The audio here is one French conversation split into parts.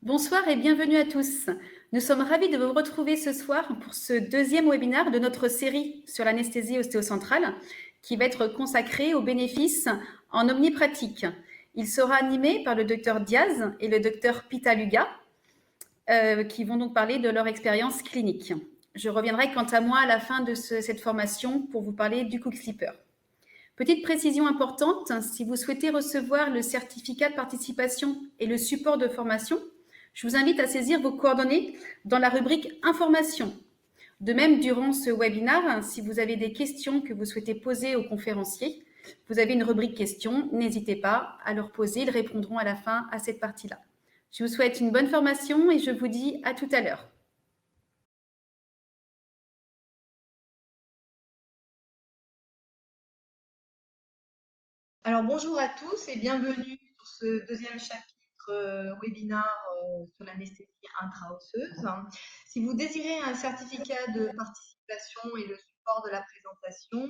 Bonsoir et bienvenue à tous. Nous sommes ravis de vous retrouver ce soir pour ce deuxième webinaire de notre série sur l'anesthésie ostéocentrale qui va être consacré aux bénéfices en omnipratique. Il sera animé par le docteur Diaz et le docteur Pitaluga qui vont donc parler de leur expérience clinique. Je reviendrai quant à moi à la fin de cette formation pour vous parler du Cook Slipper. Petite précision importante, si vous souhaitez recevoir le certificat de participation et le support de formation, je vous invite à saisir vos coordonnées dans la rubrique Informations. De même, durant ce webinaire, si vous avez des questions que vous souhaitez poser aux conférenciers, vous avez une rubrique questions, n'hésitez pas à leur poser, ils répondront à la fin à cette partie-là. Je vous souhaite une bonne formation et je vous dis à tout à l'heure. Alors bonjour à tous et bienvenue sur ce deuxième chapitre webinaire sur l'anesthésie intra-osseuse. Si vous désirez un certificat de participation et le support de la présentation,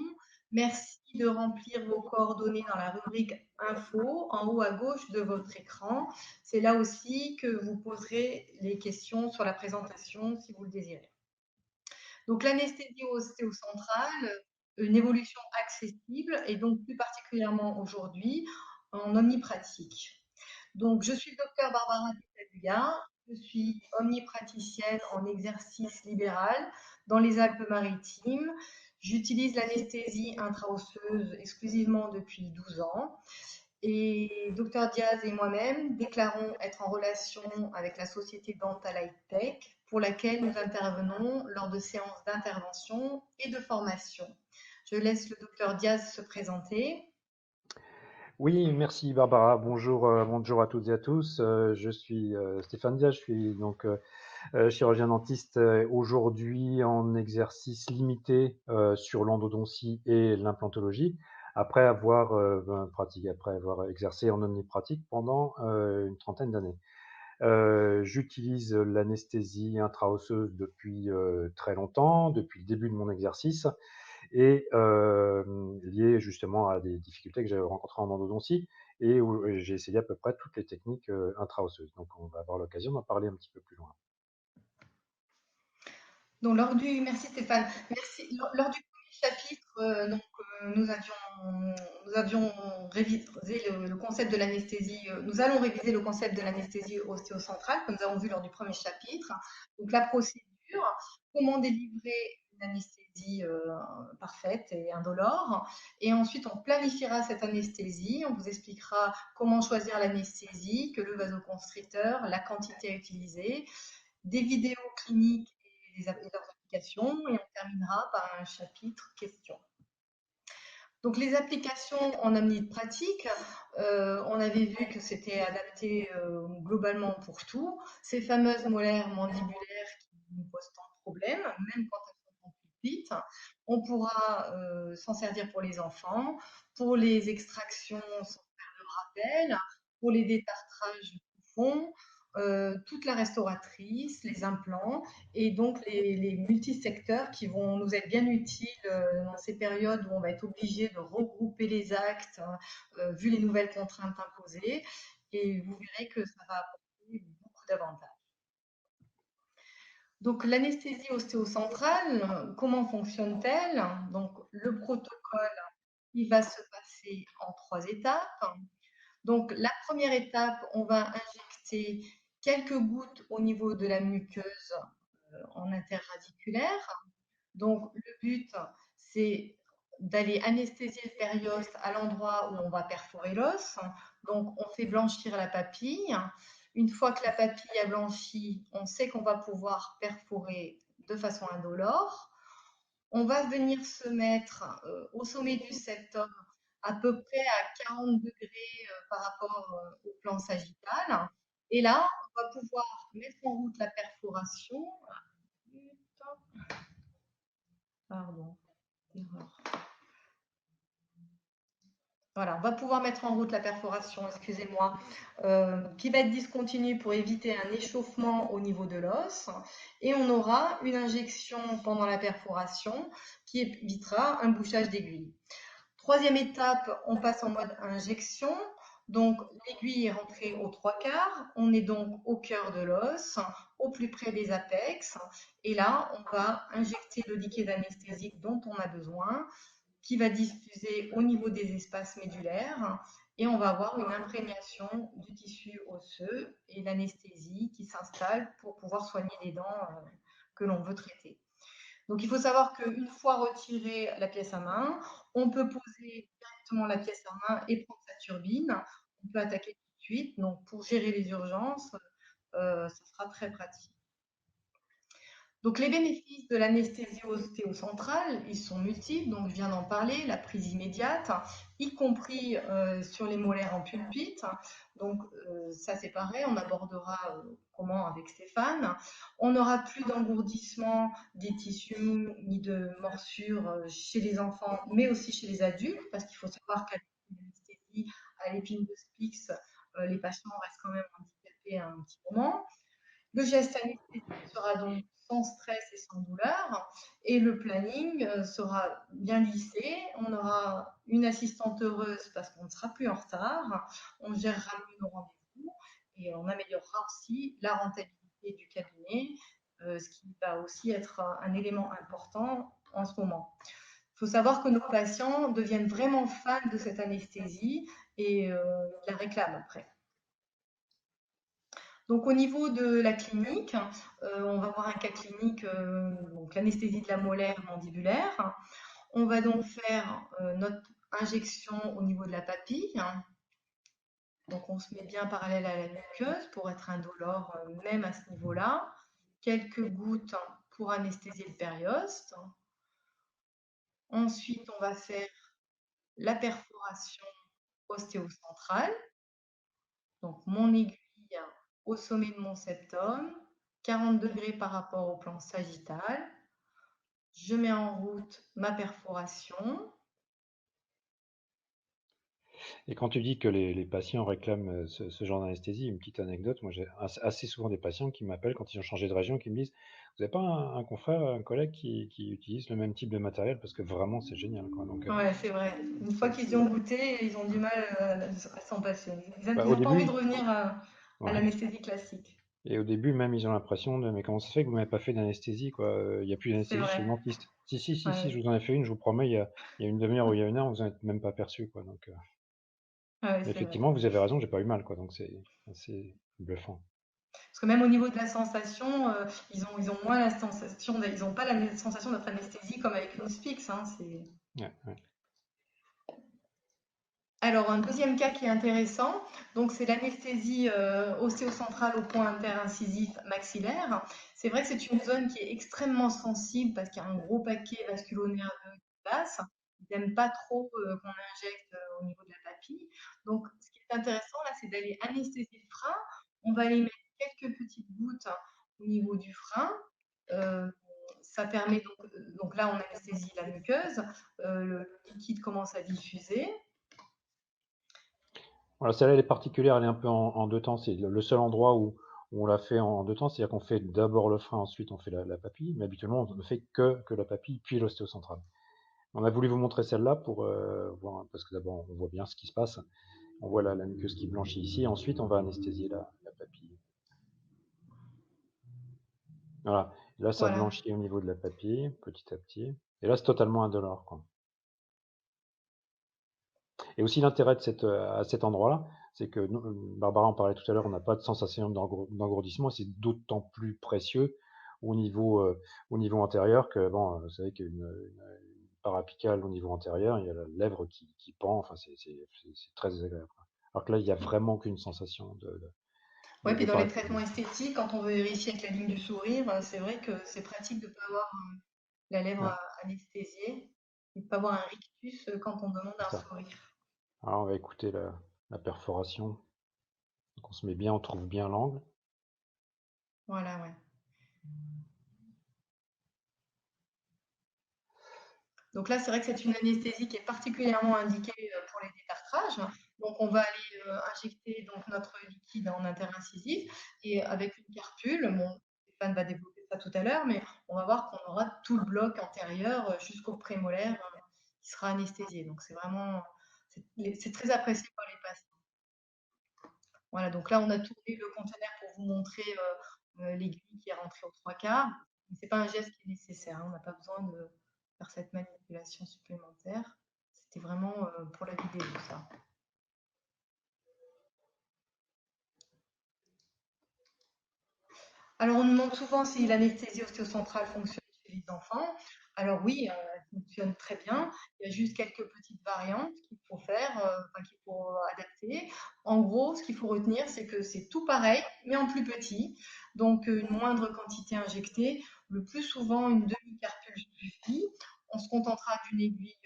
merci de remplir vos coordonnées dans la rubrique Info en haut à gauche de votre écran. C'est là aussi que vous poserez les questions sur la présentation si vous le désirez. Donc l'anesthésie ostéocentrale, une évolution accessible et donc plus particulièrement aujourd'hui en omnipratique. Donc je suis le docteur Barbara Pitaluga, je suis omnipraticienne en exercice libéral dans les Alpes-Maritimes. J'utilise l'anesthésie intra-osseuse exclusivement depuis 12 ans. Et Dr Diaz et moi-même déclarons être en relation avec la société Dental Tech pour laquelle nous intervenons lors de séances d'intervention et de formation. Je laisse le Dr Diaz se présenter. Oui, merci Barbara. Bonjour, bonjour à toutes et à tous. Je suis Stéphane Diaz, je suis donc chirurgien dentiste aujourd'hui en exercice limité sur l'endodontie et l'implantologie, après avoir après avoir exercé en omnipratique pendant une trentaine d'années. J'utilise l'anesthésie intra-osseuse depuis très longtemps, depuis le début de mon exercice, et lié justement à des difficultés que j'avais rencontrées en endodontie et où j'ai essayé à peu près toutes les techniques intra-osseuses. Donc on va avoir l'occasion d'en parler un petit peu plus loin. Donc, merci Stéphane. Merci. Lors du premier chapitre, nous avions révisé le concept de l'anesthésie. Nous allons réviser le concept de l'anesthésie ostéocentrale que nous avons vu lors du premier chapitre. Donc la procédure, comment délivrer une anesthésie parfaite et indolore. Et ensuite, on planifiera cette anesthésie. On vous expliquera comment choisir l'anesthésie, que le vasoconstricteur, la quantité à utiliser, des vidéos cliniques et leurs applications, et on terminera par un chapitre questions. Donc les applications en omnipratique, on avait vu que c'était adapté globalement pour tout. Ces fameuses molaires mandibulaires qui nous posent tant de problèmes, même quand elles sont en pulpite, on pourra s'en servir pour les enfants, pour les extractions sans faire de rappel, pour les détartrages profonds, toute la restauratrice, les implants et donc les multisecteurs qui vont nous être bien utiles dans ces périodes où on va être obligé de regrouper les actes vu les nouvelles contraintes imposées. Et vous verrez que ça va apporter beaucoup d'avantages. Donc l'anesthésie ostéocentrale, comment fonctionne-t-elle? Donc le protocole, il va se passer en 3 étapes. Donc la première étape, on va injecter quelques gouttes au niveau de la muqueuse en interradiculaire. Donc le but, c'est d'aller anesthésier le périoste à l'endroit où on va perforer l'os. Donc on fait blanchir la papille. Une fois que la papille a blanchi, on sait qu'on va pouvoir perforer de façon indolore. On va venir se mettre au sommet du septum à peu près à 40 degrés par rapport au plan sagittal. Et là, on va pouvoir mettre en route la perforation. Pardon, erreur. Voilà, on va pouvoir mettre en route la perforation, excusez-moi, qui va être discontinue pour éviter un échauffement au niveau de l'os. Et on aura une injection pendant la perforation qui évitera un bouchage d'aiguille. Troisième étape, on passe en mode injection. Donc, l'aiguille est rentrée aux trois quarts. On est donc au cœur de l'os, au plus près des apex. Et là, on va injecter le liquide anesthésique dont on a besoin, qui va diffuser au niveau des espaces médulaires. Et on va avoir une imprégnation du tissu osseux et l'anesthésie qui s'installe pour pouvoir soigner les dents que l'on veut traiter. Donc, il faut savoir qu'une fois retirée la pièce à main, on peut poser directement la pièce à main et prendre sa turbine. On peut attaquer tout de suite. Donc, pour gérer les urgences, ça sera très pratique. Donc, les bénéfices de l'anesthésie ostéocentrale, ils sont multiples. Donc, je viens d'en parler, la prise immédiate, y compris sur les molaires en pulpite. Donc, ça, c'est pareil, on abordera comment avec Stéphane. On n'aura plus d'engourdissement des tissus ni de morsures chez les enfants, mais aussi chez les adultes, parce qu'il faut savoir qu'à l'anesthésie, à l'épine de Spix, les patients restent quand même handicapés à un petit moment. Le geste anesthésique sera donc sans stress et sans douleur, et le planning sera bien lissé. On aura une assistante heureuse parce qu'on ne sera plus en retard, on gérera mieux nos rendez-vous et on améliorera aussi la rentabilité du cabinet, ce qui va aussi être un élément important en ce moment. Il faut savoir que nos patients deviennent vraiment fans de cette anesthésie et la réclament après. Donc au niveau de la clinique, on va voir un cas clinique, donc l'anesthésie de la molaire mandibulaire. On va donc faire notre injection au niveau de la papille. Donc on se met bien parallèle à la muqueuse pour être indolore même à ce niveau-là. Quelques gouttes pour anesthésier le périoste. Ensuite, on va faire la perforation ostéocentrale. Donc mon aiguille au sommet de mon septum, 40 degrés par rapport au plan sagittal. Je mets en route ma perforation. Et quand tu dis que les patients réclament ce genre d'anesthésie, une petite anecdote, moi j'ai assez souvent des patients qui m'appellent quand ils ont changé de région, qui me disent, vous n'avez pas un confrère, un collègue qui utilise le même type de matériel parce que vraiment c'est génial, quoi. Donc, Ouais, c'est vrai. Une fois qu'ils y ont goûté, ils ont du mal à s'en passer. bah, Ils au n'ont pas envie de début, revenir à ouais. l'anesthésie classique. Et au début même ils ont l'impression de, mais comment ça se fait que vous m'avez pas fait d'anesthésie, quoi? Il n'y a plus C'est d'anesthésie chez vrai. le dentiste. Si, Ouais. je vous en ai fait une, je vous promets, il y a une demi-heure ou il y a une heure, vous en êtes même pas perçu, quoi. Donc, Ouais, c'est vrai. effectivement, vous avez raison, j'ai pas eu mal, quoi. Donc c'est assez bluffant. Parce que même au niveau de la sensation, ils ont moins la sensation, ils n'ont pas la sensation d'être anesthésie comme avec une Spix. Hein, Ouais, ouais. Alors, un deuxième cas qui est intéressant, donc c'est l'anesthésie ostéocentrale au point interincisif maxillaire. C'est vrai que c'est une zone qui est extrêmement sensible parce qu'il y a un gros paquet vasculo-nerveux qui passe. Ils n'aiment pas trop qu'on injecte au niveau de la papille. Donc, ce qui est intéressant là, c'est d'aller anesthésier le frein. On va aller mettre quelques petites gouttes au niveau du frein. Euh, Ça permet donc là, on anesthésie la muqueuse. Le liquide commence à diffuser. Voilà, celle-là, elle est particulière, elle est un peu en deux temps. C'est le seul endroit où on l'a fait en deux temps, c'est-à-dire qu'on fait d'abord le frein, ensuite on fait la papille, mais habituellement on ne fait que la papille, puis l'ostéocentrale. On a voulu vous montrer celle-là pour voir, parce que d'abord on voit bien ce qui se passe. On voit la muqueuse qui blanchit ici, et ensuite on va anesthésier la papille. Voilà, et là ça Voilà. blanchit au niveau de la papille, petit à petit. Et là c'est totalement indolore, quoi. Et aussi l'intérêt de à cet endroit-là, c'est que Barbara en parlait tout à l'heure, on n'a pas de sensation d'engourdissement, c'est d'autant plus précieux au niveau antérieur que, bon, vous savez qu'une parapicale au niveau antérieur, il y a la lèvre qui pend, enfin c'est très désagréable, quoi. Alors que là, il n'y a vraiment qu'une sensation Ouais, puis de dans les traitements parapicale. esthétiques, quand on veut vérifier avec la ligne du sourire, c'est vrai que c'est pratique de ne pas avoir la lèvre Ouais, anesthésiée et de ne pas avoir un rictus quand on demande c'est un ça. sourire. Alors on va écouter la perforation. Donc on se met bien, on trouve bien l'angle. Voilà, ouais. Donc là, c'est vrai que c'est une anesthésie qui est particulièrement indiquée pour les détartrages. Donc on va aller injecter donc notre liquide en interincisif et avec une carpule, bon, Stéphane va développer ça tout à l'heure, mais on va voir qu'on aura tout le bloc antérieur jusqu'au prémolaire qui sera anesthésié. Donc c'est vraiment, c'est très apprécié par les patients. Voilà, donc là, on a tourné le conteneur pour vous montrer l'aiguille qui est rentrée aux 3/4. Ce n'est pas un geste qui est nécessaire, hein, on n'a pas besoin de faire cette manipulation supplémentaire. C'était vraiment pour la vidéo, ça. Alors, on nous demande souvent si l'anesthésie ostéocentrale fonctionne chez les enfants. Alors oui, elle fonctionne très bien. Il y a juste quelques petites variantes qu'il faut faire, qu'il faut adapter. En gros, ce qu'il faut retenir, c'est que c'est tout pareil, mais en plus petit. Donc, une moindre quantité injectée. Le plus souvent, une demi-cartouche suffit. On se contentera d'une aiguille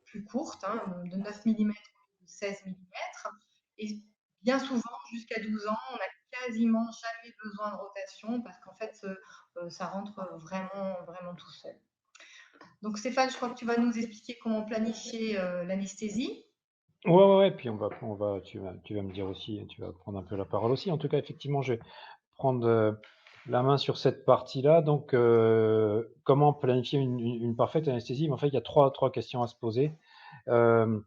plus courte, hein, de 9 mm ou de 16 mm. Et bien souvent, jusqu'à 12 ans, on n'a quasiment jamais besoin de rotation parce qu'en fait, ça rentre vraiment, vraiment tout seul. Donc Stéphane, je crois que tu vas nous expliquer comment planifier l'anesthésie. Ouais, puis tu vas me dire aussi, tu vas prendre un peu la parole aussi. En tout cas, effectivement, je vais prendre la main sur cette partie-là. Donc, comment planifier une parfaite anesthésie? En fait, il y a trois questions à se poser. Euh,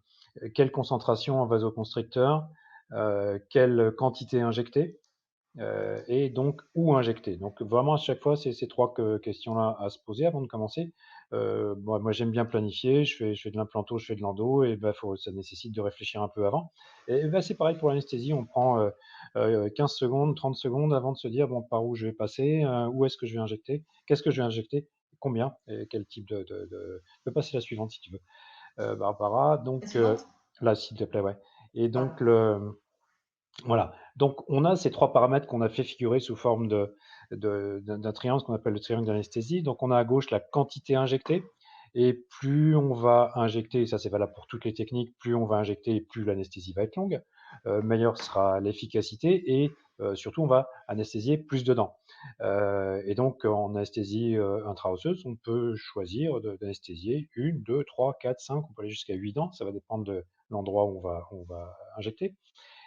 Quelle concentration en vasoconstricteur? Quelle quantité injectée? Et donc où injecter. Donc vraiment à chaque fois, c'est ces trois questions-là à se poser avant de commencer. Moi j'aime bien planifier, je fais de l'implanto, je fais de l'endo, et ben, ça nécessite de réfléchir un peu avant. Et ben, c'est pareil pour l'anesthésie, on prend 15 secondes, 30 secondes avant de se dire, bon, par où je vais passer, où est-ce que je vais injecter, qu'est-ce que je vais injecter, combien, et quel type Je peux passer la suivante si tu veux, Barbara. La Donc suivante. là, s'il te plaît, ouais. Et donc, Ah. voilà. Donc, on a ces trois paramètres qu'on a fait figurer sous forme d'un triangle qu'on appelle le triangle d'anesthésie. Donc, on a à gauche la quantité injectée. Et plus on va injecter, et ça c'est valable pour toutes les techniques, plus on va injecter, plus l'anesthésie va être longue, meilleure sera l'efficacité, et surtout on va anesthésier plus dedans. Et donc en anesthésie intra-osseuse, on peut choisir d'anesthésier 1, 2, 3, 4, 5, on peut aller jusqu'à 8 dents, ça va dépendre de l'endroit où on va injecter.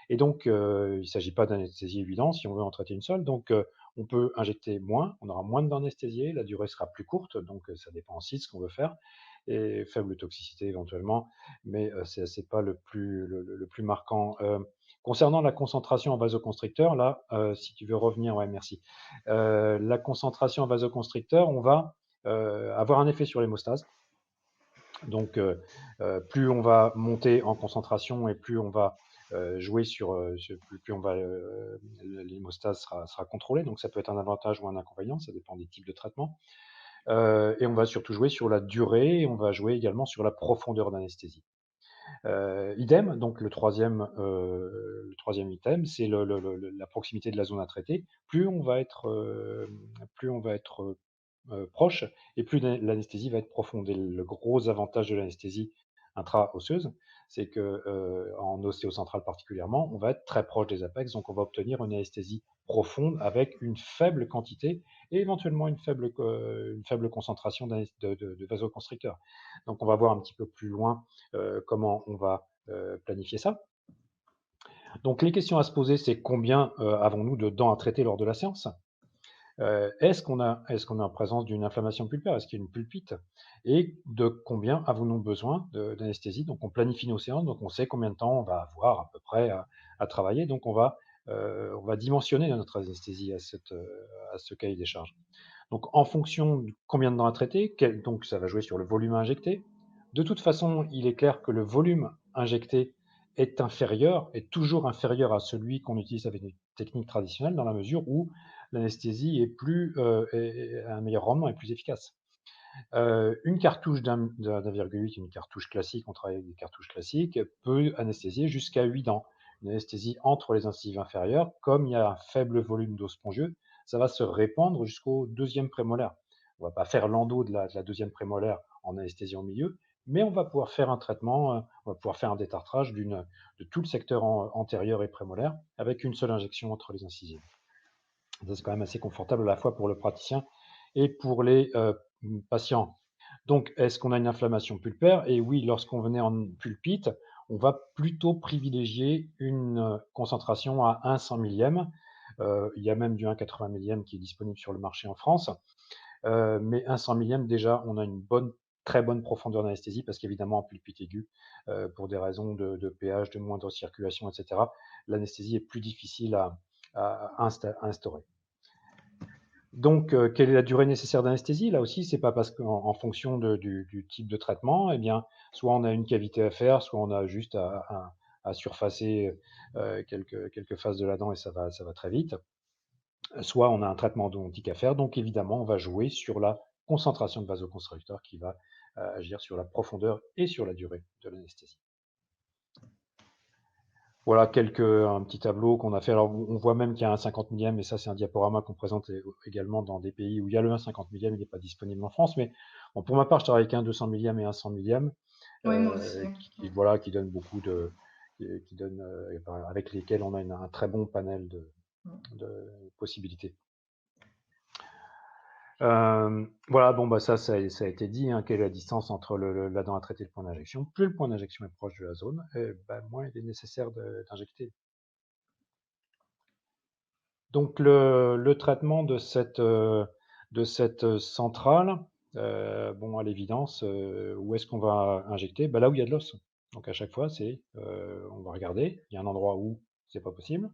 Et donc, il ne s'agit pas d'anesthésie évidente si on veut en traiter une seule. Donc, on peut injecter moins, on aura moins d'anesthésiés, la durée sera plus courte, donc ça dépend aussi de ce qu'on veut faire, et faible toxicité éventuellement, mais c'est pas le plus marquant. Concernant la concentration en vasoconstricteur, là, si tu veux revenir, ouais, merci. La concentration en vasoconstricteur, on va avoir un effet sur l'hémostase. Donc, plus on va monter en concentration et plus on va jouer plus on va, l'hémostase sera contrôlée. Donc, ça peut être un avantage ou un inconvénient, ça dépend des types de traitements. Et on va surtout jouer sur la durée, et on va jouer également sur la profondeur d'anesthésie. Idem, donc le troisième item, c'est la proximité de la zone à traiter. Plus on va être proche, et plus l'anesthésie va être profonde. Et le gros avantage de l'anesthésie intra-osseuse, c'est que en ostéocentrale particulièrement, on va être très proche des apex, donc on va obtenir une anesthésie profonde avec une faible quantité et éventuellement une faible concentration de vasoconstricteurs. Donc on va voir un petit peu plus loin comment on va planifier ça. Donc les questions à se poser, c'est combien avons-nous de dents à traiter lors de la séance? Est-ce qu'on est en présence d'une inflammation pulpaire? Est-ce qu'il y a une pulpite? Et de combien avons-nous besoin d'anesthésie? Donc on planifie nos séances, donc on sait combien de temps on va avoir à peu près à travailler. Donc on va dimensionner notre anesthésie à ce cahier des charges. Donc en fonction de combien de temps à traiter, donc ça va jouer sur le volume à injecter. De toute façon, il est clair que le volume injecté est toujours inférieur à celui qu'on utilise avec une technique traditionnelle, dans la mesure où l'anesthésie a un meilleur rendement et plus efficace. Une cartouche d'1,8, une cartouche classique, on travaille avec des cartouches classiques, peut anesthésier jusqu'à 8 dents. Une anesthésie entre les incisives inférieures, comme il y a un faible volume d'os spongieux, ça va se répandre jusqu'au deuxième prémolaire. On ne va pas faire l'endo de la deuxième prémolaire en anesthésie au milieu, mais on va pouvoir faire un traitement, on va pouvoir faire un détartrage de tout le secteur antérieur et prémolaire avec une seule injection entre les incisives. Ça, c'est quand même assez confortable à la fois pour le praticien et pour les patients. Donc, est-ce qu'on a une inflammation pulpaire? Et oui, lorsqu'on venait en pulpite, on va plutôt privilégier une concentration à 1 100 millième. Il y a même du 1,80 millième qui est disponible sur le marché en France. Mais 1 100 millième, déjà, on a une bonne très bonne profondeur d'anesthésie parce qu'évidemment, en pulpite aiguë, pour des raisons de pH, de moindre circulation, etc., l'anesthésie est plus difficile à instaurer. Donc, quelle est la durée nécessaire d'anesthésie? Là aussi, c'est pas parce qu'en fonction du type de traitement, eh bien, soit on a une cavité à faire, soit on a juste à surfacer quelques faces de la dent et ça va très vite. Soit on a un traitement odontique à faire. Donc, évidemment, on va jouer sur la concentration de vasoconstricteur qui va agir sur la profondeur et sur la durée de l'anesthésie. Voilà un petit tableau qu'on a fait. Alors, on voit même qu'il y a un 50 millième, et ça, c'est un diaporama qu'on présente également dans des pays où il y a le 1,50 millième, il n'est pas disponible en France. Mais bon, pour ma part, je travaille avec un 200 millième et un 100 millième, Oui, moi aussi. voilà, qui donne beaucoup avec lesquels on a un très bon panel de possibilités. Voilà, bon, bah ça a été dit, hein, quelle est la distance entre la dent à traiter et le point d'injection. Plus le point d'injection est proche de la zone, moins il est nécessaire d'injecter. Donc le traitement de cette centrale, bon, à l'évidence, où est-ce qu'on va injecter? Bah, là où il y a de l'os. Donc à chaque fois, on va regarder, il y a un endroit où c'est pas possible.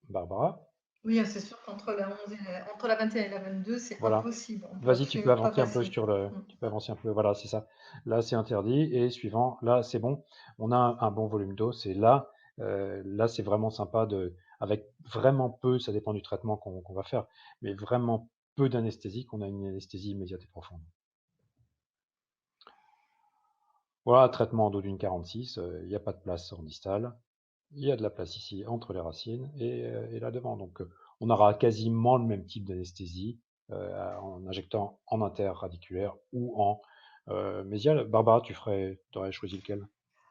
Barbara? Oui, c'est sûr qu'entre la 11 entre la 21 et la 22, c'est Voilà. impossible. Vas-y, tu peux Pas avancer un peu facile. tu peux avancer un peu, voilà, c'est ça. Là, c'est interdit et suivant, là, c'est bon. On a un bon volume d'os et là, c'est vraiment sympa avec vraiment peu, ça dépend du traitement qu'on va faire, mais vraiment peu d'anesthésie, qu'on a une anesthésie immédiate et profonde. Voilà, traitement endodune 46, il n'y a pas de place en distal. Il y a de la place ici entre les racines et là devant. Donc, on aura quasiment le même type d'anesthésie en injectant en interradiculaire ou en mésial. Barbara, tu aurais choisi lequel?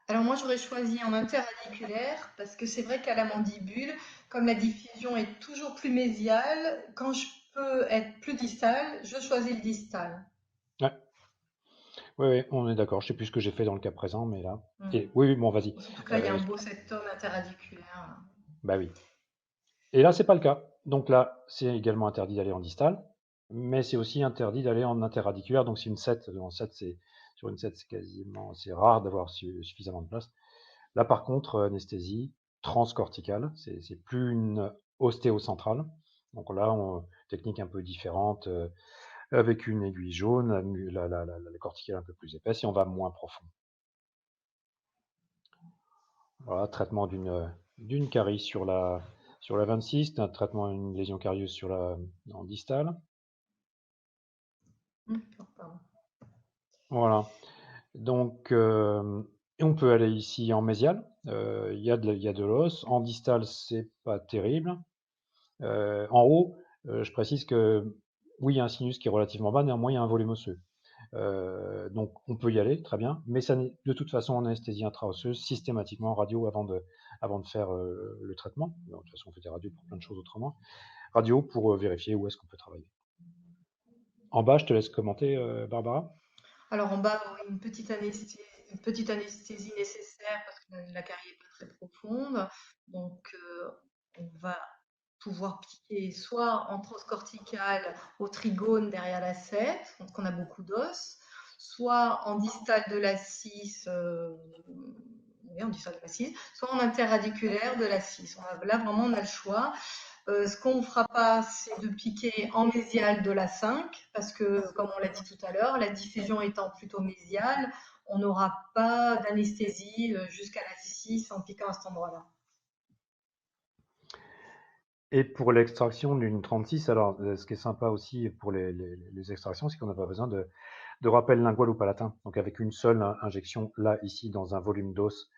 Alors moi, j'aurais choisi en interradiculaire parce que c'est vrai qu'à la mandibule, comme la diffusion est toujours plus mésiale, quand je peux être plus distale, je choisis le distal. Ouais, oui, on est d'accord. Je sais plus ce que j'ai fait dans le cas présent, mais là. Mm. Et oui, bon, vas-y. Surtout que là, il y a un beau septum interradiculaire. Bah oui. Et là, c'est pas le cas. Donc là, c'est également interdit d'aller en distal, mais c'est aussi interdit d'aller en interradiculaire. Donc c'est une 7. Sur une 7, c'est rare d'avoir suffisamment de place. Là, par contre, anesthésie transcorticale, c'est plus une ostéocentrale. Donc là, technique un peu différente, avec une aiguille jaune, la corticale un peu plus épaisse, et on va moins profond. Voilà, traitement d'une carie sur la 26, un traitement d'une lésion carieuse en distale. Pardon. Voilà. Donc, et on peut aller ici en mésial. Il y a de l'os. En distal, c'est pas terrible. En haut, je précise que oui, il y a un sinus qui est relativement bas, néanmoins, il y a un volume osseux. Donc, on peut y aller, très bien, mais ça n'est de toute façon en anesthésie intra-osseuse, systématiquement en radio avant de faire le traitement. De toute façon, on fait des radios pour plein de choses autrement. Radio pour vérifier où est-ce qu'on peut travailler. En bas, je te laisse commenter, Barbara. Alors en bas, oui, une petite anesthésie nécessaire parce que la carie n'est pas très profonde. Donc on va pouvoir piquer soit en transcorticale au trigone derrière la 7, donc on a beaucoup d'os, soit en distal de la 6, oui, en distal de la 6, soit en interradiculaire de la 6. Là, vraiment, on a le choix. Ce qu'on ne fera pas, c'est de piquer en mésial de la 5, parce que, comme on l'a dit tout à l'heure, la diffusion étant plutôt mésiale, on n'aura pas d'anesthésie jusqu'à la 6 en piquant à cet endroit-là. Et pour l'extraction d'une 36, alors ce qui est sympa aussi pour les extractions, c'est qu'on n'a pas besoin de rappel lingual ou palatin. Donc avec une seule injection, là, ici, dans un volume d'os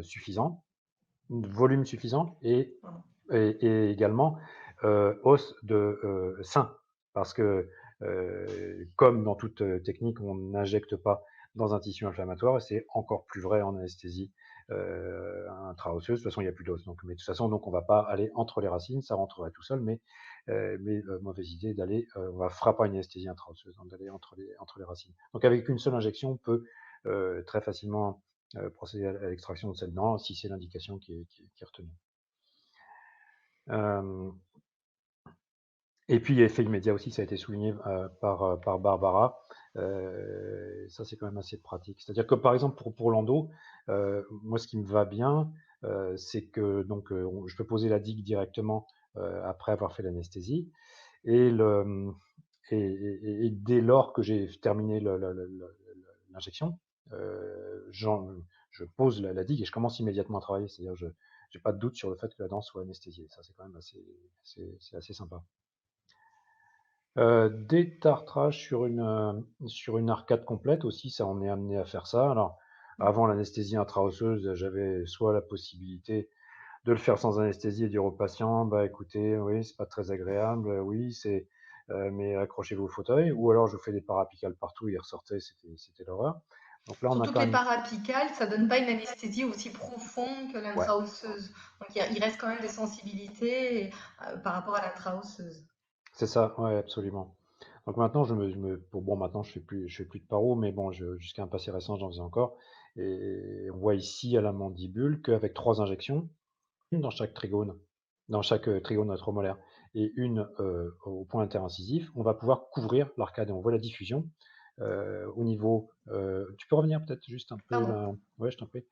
suffisant, volume suffisant, et également os de sein. Parce que, comme dans toute technique, on n'injecte pas dans un tissu inflammatoire, et c'est encore plus vrai en anesthésie intra-osseuse. De toute façon, il n'y a plus d'os. Mais de toute façon, donc, on ne va pas aller entre les racines, ça rentrerait tout seul, mais mauvaise idée d'aller, on va frapper une anesthésie intra-osseuse, hein, d'aller entre les racines. Donc avec une seule injection, on peut très facilement procéder à l'extraction de cette dent, si c'est l'indication qui est retenue. Et puis, effet immédiat aussi, ça a été souligné par Barbara. Ça, c'est quand même assez pratique. C'est-à-dire que, par exemple, pour l'endo, moi, ce qui me va bien, c'est que donc, je peux poser la digue directement après avoir fait l'anesthésie. Et, dès lors que j'ai terminé l'injection, je pose la digue et je commence immédiatement à travailler. C'est-à-dire, je n'ai pas de doute sur le fait que la dent soit anesthésiée. Ça, c'est quand même c'est assez sympa. Détartrage sur une arcade complète aussi, ça on est amené à faire ça. Alors, avant l'anesthésie intra-osseuse, j'avais soit la possibilité de le faire sans anesthésie et dire au patient, bah écoutez, oui, c'est pas très agréable, oui, mais accrochez-vous au fauteuil, ou alors je fais des parapicales partout, ils ressortaient, c'était l'horreur. Donc là, on a Surtout que quand les même, parapicales, ça donne pas une anesthésie aussi profonde que ouais, l'intra-osseuse. Donc il reste quand même des sensibilités par rapport à l'intra-osseuse. c'est ça, ouais, absolument. Donc maintenant, bon, maintenant, je fais plus de paro, mais bon, jusqu'à un passé récent, j'en faisais encore. Et on voit ici à la mandibule qu'avec 3 injections, une dans chaque trigone, dans chaque trigone rétromolaire, et une au point interincisif, on va pouvoir couvrir l'arcade et on voit la diffusion au niveau. Tu peux revenir peut-être juste un peu Pardon. là. Ouais, je t'en prie.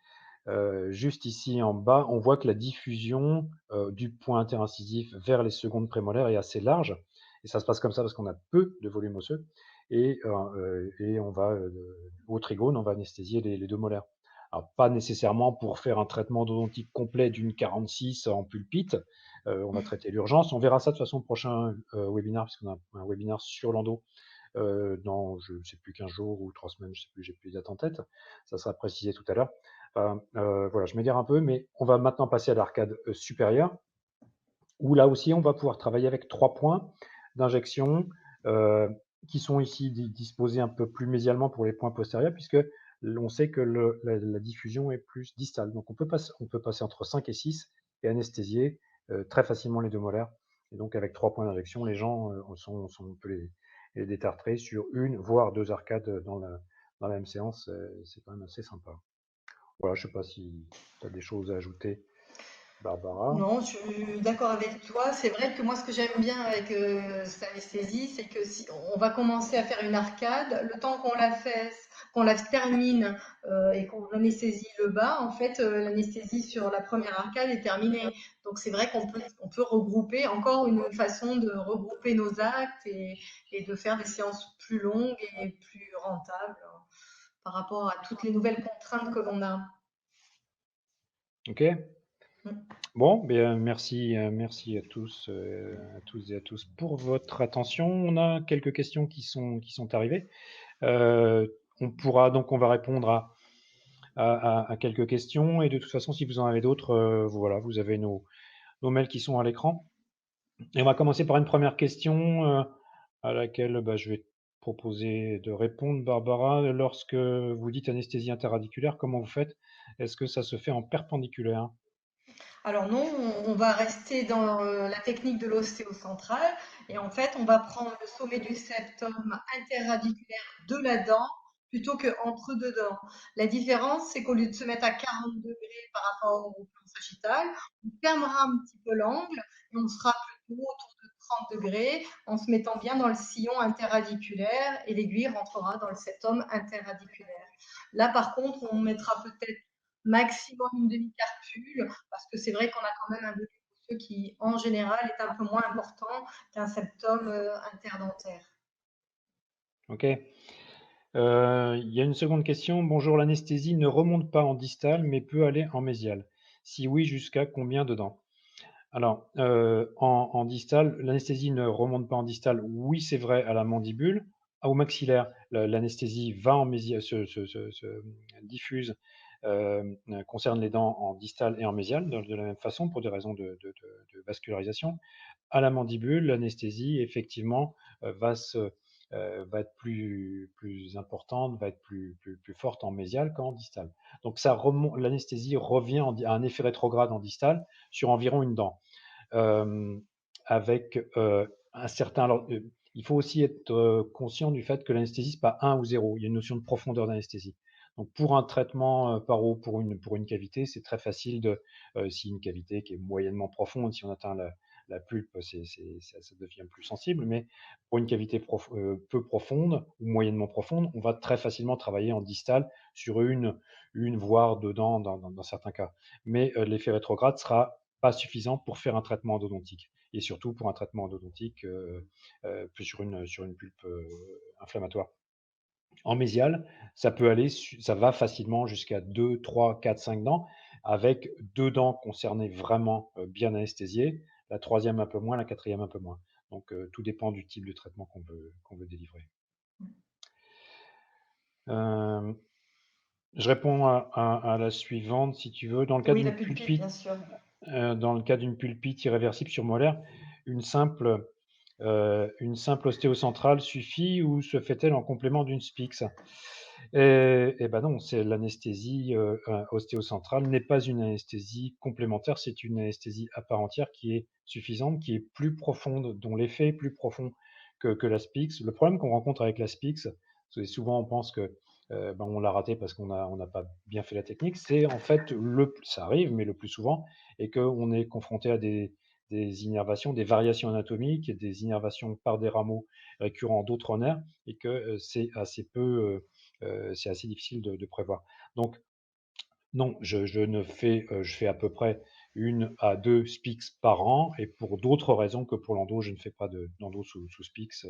Juste ici en bas, on voit que la diffusion du point interincisif vers les secondes prémolaires est assez large. Et ça se passe comme ça parce qu'on a peu de volume osseux. Et on va, au trigone, on va anesthésier les deux molaires. Alors, pas nécessairement pour faire un traitement odontique complet d'une 46 en pulpite. On va traiter l'urgence. On verra ça de toute façon au prochain webinaire, puisqu'on a un webinaire sur l'endo dans, je ne sais plus, 15 jours ou 3 semaines, je ne sais plus, j'ai plus les dates en tête. Ça sera précisé tout à l'heure. Voilà, je m'égare un peu, mais on va maintenant passer à l'arcade supérieure, où là aussi, on va pouvoir travailler avec 3 points d'injection euh, qui sont ici disposés un peu plus mésialement pour les points postérieurs, puisque on sait que la diffusion est plus distale. Donc on peut passer entre 5 et 6 et anesthésier très facilement les deux molaires. Et donc avec 3 points d'injection, les gens on peut les détartrer sur une, voire 2 arcades dans la même séance. C'est quand même assez sympa. Voilà, je ne sais pas si tu as des choses à ajouter, Barbara. Non, je suis d'accord avec toi. C'est vrai que moi, ce que j'aime bien avec cette anesthésie, c'est que si on va commencer à faire une arcade, le temps qu'on la fasse, qu'on la termine et qu'on anesthésie le bas, en fait, l'anesthésie sur la première arcade est terminée. Donc c'est vrai on peut regrouper, encore une façon de regrouper nos actes et de faire des séances plus longues et plus rentables par rapport à toutes les nouvelles contraintes que l'on a. Ok. Bon, bien, merci, merci à tous et à tous pour votre attention. On a quelques questions qui sont arrivées. Euh, on va répondre à quelques questions et de toute façon, si vous en avez d'autres, voilà, vous avez nos mails qui sont à l'écran. Et on va commencer par une première question à laquelle bah, je vais te proposer de répondre, Barbara. Lorsque vous dites anesthésie interradiculaire, comment vous faites? Est-ce que ça se fait en perpendiculaire? Alors non, on va rester dans la technique de l'ostéocentrale et en fait, on va prendre le sommet du septum interradiculaire de la dent plutôt qu'entre deux dents. La différence, c'est qu'au lieu de se mettre à 40 degrés par rapport au plan sagittal, on fermera un petit peu l'angle et on sera plutôt autour de 30 degrés en se mettant bien dans le sillon interradiculaire et l'aiguille rentrera dans le septum interradiculaire. Là, par contre, on mettra peut-être maximum une demi-carpule parce que c'est vrai qu'on a quand même un volume osseux qui, en général, est un peu moins important qu'un septum interdentaire. Ok. Il y a une seconde question. Bonjour, l'anesthésie ne remonte pas en distal, mais peut aller en mésial. Si oui, jusqu'à combien de dents? Alors, en distal, l'anesthésie ne remonte pas en distal. Oui, c'est vrai à la mandibule. Au maxillaire, l'anesthésie va en mésial, se diffuse, concerne les dents en distal et en mésial de la même façon pour des raisons de vascularisation. À la mandibule, l'anesthésie, effectivement, va se va être plus importante, va être plus forte en mésial qu'en distal. Donc l'anesthésie revient à un effet rétrograde en distal sur environ une dent. Euh, avec un certain. Alors, il faut aussi être conscient du fait que l'anesthésie, c'est pas 1 ou 0. Il y a une notion de profondeur d'anesthésie. Donc, pour un traitement paro, pour une cavité, c'est très facile si une cavité qui est moyennement profonde, si on atteint la pulpe, ça devient plus sensible, mais pour une cavité peu profonde ou moyennement profonde, on va très facilement travailler en distal sur une voire dedans dans certains cas. Mais l'effet rétrograde sera pas suffisant pour faire un traitement endodontique. Et surtout pour un traitement endodontique plus sur une pulpe inflammatoire. En mésial, ça va facilement jusqu'à 2, 3, 4, 5 dents, avec 2 dents concernées vraiment bien anesthésiées, la troisième un peu moins, la quatrième un peu moins. Donc tout dépend du type de traitement qu'on veut délivrer. Euh, je réponds à la suivante, si tu veux. Dans le cas Oui, la d'une pulpite, bien pulpite, sûr. dans le cas d'une pulpite irréversible surmolaire, une simple ostéocentrale suffit ou se fait-elle en complément d'une Spix? Et ben non, c'est l'anesthésie ostéocentrale n'est pas une anesthésie complémentaire, c'est une anesthésie à part entière qui est suffisante, qui est plus profonde, dont l'effet est plus profond que la Spix. Le problème qu'on rencontre avec la Spix, c'est souvent on pense que ben on l'a raté parce on n'a pas bien fait la technique. C'est en fait ça arrive, mais le plus souvent, et qu'on est confronté à des innervations, des variations anatomiques, des innervations par des rameaux récurrents d'autres nerfs, et que c'est assez difficile de prévoir. Donc, non, je fais à peu près 1 à 2 Spix par an, et pour d'autres raisons que pour l'endo, je ne fais pas d'endo sous Spix,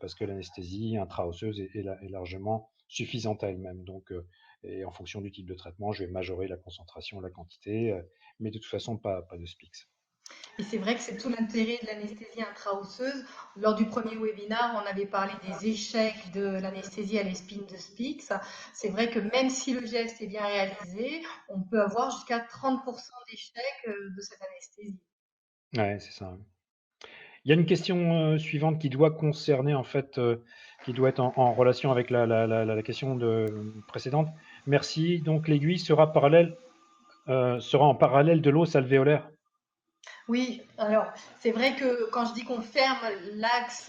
parce que l'anesthésie intra-osseuse est largement suffisante à elle-même. Donc, et en fonction du type de traitement, je vais majorer la concentration, la quantité, mais de toute façon, pas de Spix. Et c'est vrai que c'est tout l'intérêt de l'anesthésie intra-osseuse. Lors du premier webinaire, on avait parlé des échecs de l'anesthésie à l'espine de Spix. C'est vrai que même si le geste est bien réalisé, on peut avoir jusqu'à 30% d'échecs de cette anesthésie. Ouais, c'est ça. Il y a une question suivante qui doit concerner, en fait, qui doit être en relation avec la question précédente. Merci. Donc, l'aiguille sera en parallèle de l'os alvéolaire. Oui, alors c'est vrai que quand je dis qu'on ferme l'axe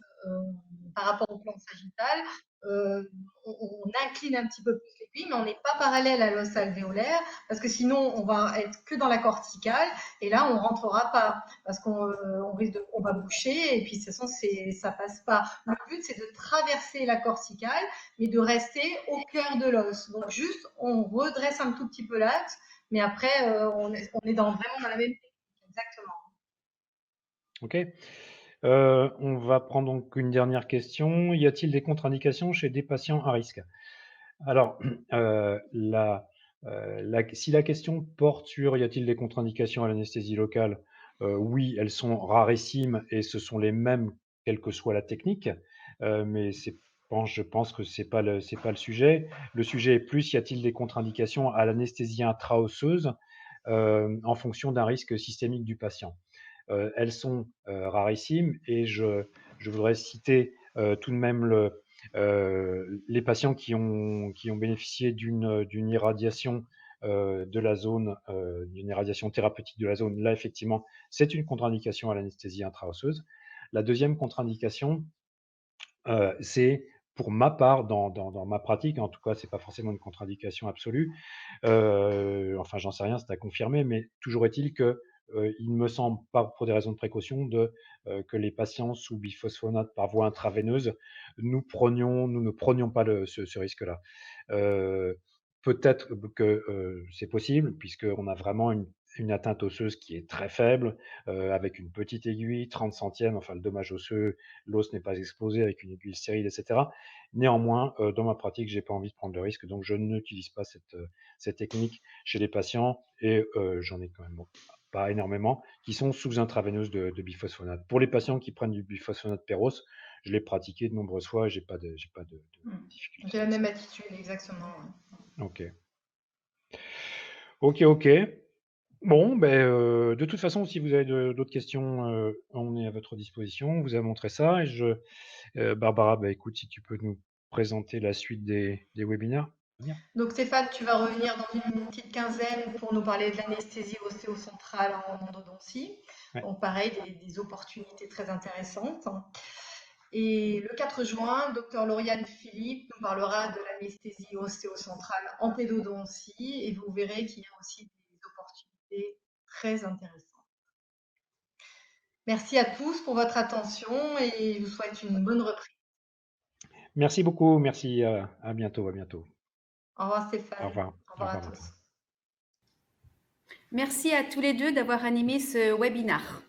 par rapport au plan sagittal, euh, on incline un petit peu plus l'aiguille, mais on n'est pas parallèle à l'os alvéolaire, parce que sinon on va être que dans la corticale, et là on rentrera pas, parce on va boucher, et puis de toute façon ça passe pas. Le but c'est de traverser la corticale, mais de rester au cœur de l'os. Donc juste on redresse un tout petit peu l'axe, mais après on est vraiment dans la même technique, exactement. OK. On va prendre donc une dernière question. Y a-t-il des contre-indications chez des patients à risque? Alors, si la question porte sur y a-t-il des contre-indications à l'anesthésie locale, oui, elles sont rarissimes et ce sont les mêmes quelle que soit la technique, mais je pense que c'est pas le sujet. Le sujet est plus, y a-t-il des contre-indications à l'anesthésie intra-osseuse en fonction d'un risque systémique du patient? Elles sont rarissimes, et je voudrais citer tout de même les patients qui ont bénéficié d'une irradiation de la zone, d'une irradiation thérapeutique de la zone. Là, effectivement, c'est une contre-indication à l'anesthésie intra-osseuse. La deuxième contre-indication, c'est pour ma part, dans ma pratique, en tout cas, c'est pas forcément une contre-indication absolue. Enfin, j'en sais rien, c'est à confirmer, mais toujours est-il que il ne me semble pas, pour des raisons de précaution, que les patients sous biphosphonate par voie intraveineuse, nous ne prenions pas ce risque-là. Euh, Peut-être que c'est possible, puisqu'on a vraiment une atteinte osseuse qui est très faible, avec une petite aiguille, 30 centièmes, enfin le dommage osseux, l'os n'est pas explosé avec une aiguille stérile, etc. Néanmoins, dans ma pratique, j'ai pas envie de prendre le risque, donc je n'utilise pas cette technique chez les patients, et j'en ai quand même pas énormément, qui sont sous intraveineuse de biphosphonate. Pour les patients qui prennent du biphosphonate péros, je l'ai pratiqué de nombreuses fois et j'ai pas de difficulté J'ai la avec ça. même attitude, exactement. Ok. Ok, ok. Bon, ben, de toute façon, si vous avez d'autres questions, on est à votre disposition. On vous a montré ça, et Barbara, bah, écoute, si tu peux nous présenter la suite des webinaires. Bien. Donc Stéphane, tu vas revenir dans une petite quinzaine pour nous parler de l'anesthésie ostéocentrale en endodontie. Ouais. Donc pareil, des opportunités très intéressantes. Et le 4 juin, Dr Lauriane Philippe nous parlera de l'anesthésie ostéocentrale en pédodontie, et vous verrez qu'il y a aussi des opportunités très intéressantes. Merci à tous pour votre attention et je vous souhaite une bonne reprise. Merci beaucoup, merci, à bientôt, à bientôt. Au revoir Au Stéphane, revoir. au Au revoir à revoir, tous. Barbara. Merci à tous les deux d'avoir animé ce webinaire.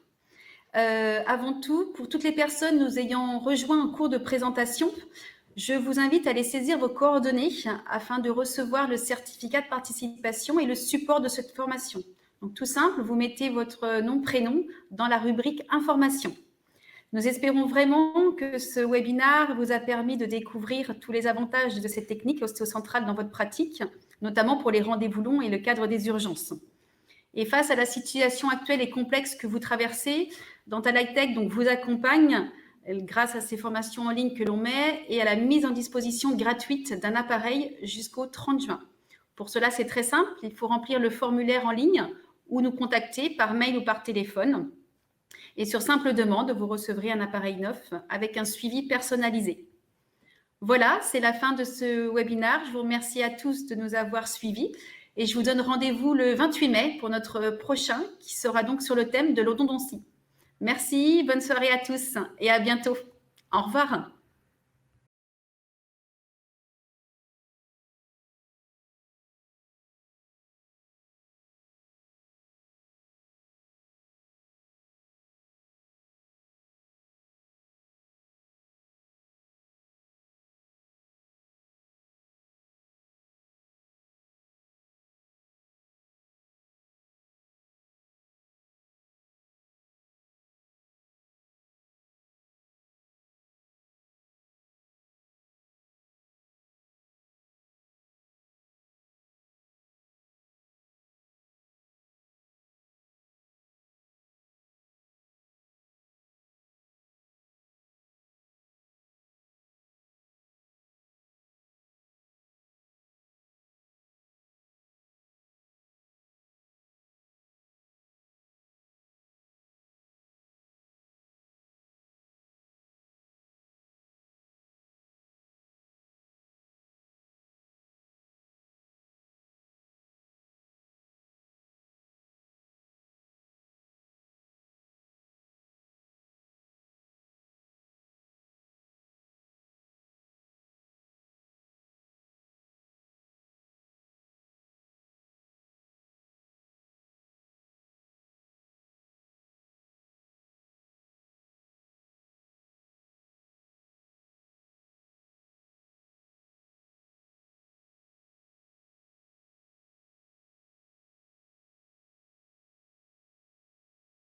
Avant tout, pour toutes les personnes nous ayant rejoints en cours de présentation, je vous invite à aller saisir vos coordonnées afin de recevoir le certificat de participation et le support de cette formation. Donc, tout simple, vous mettez votre nom, prénom dans la rubrique information. Nous espérons vraiment que ce webinaire vous a permis de découvrir tous les avantages de cette technique ostéocentrale dans votre pratique, notamment pour les rendez-vous longs et le cadre des urgences. Et face à la situation actuelle et complexe que vous traversez, Dental High Tech donc, vous accompagne grâce à ces formations en ligne que l'on met et à la mise en disposition gratuite d'un appareil jusqu'au 30 juin. Pour cela, c'est très simple. Il faut remplir le formulaire en ligne ou nous contacter par mail ou par téléphone. Et sur simple demande, vous recevrez un appareil neuf avec un suivi personnalisé. Voilà, c'est la fin de ce webinaire. Je vous remercie à tous de nous avoir suivis et je vous donne rendez-vous le 28 mai pour notre prochain qui sera donc sur le thème de l'odontie. Merci, bonne soirée à tous et à bientôt. Au revoir.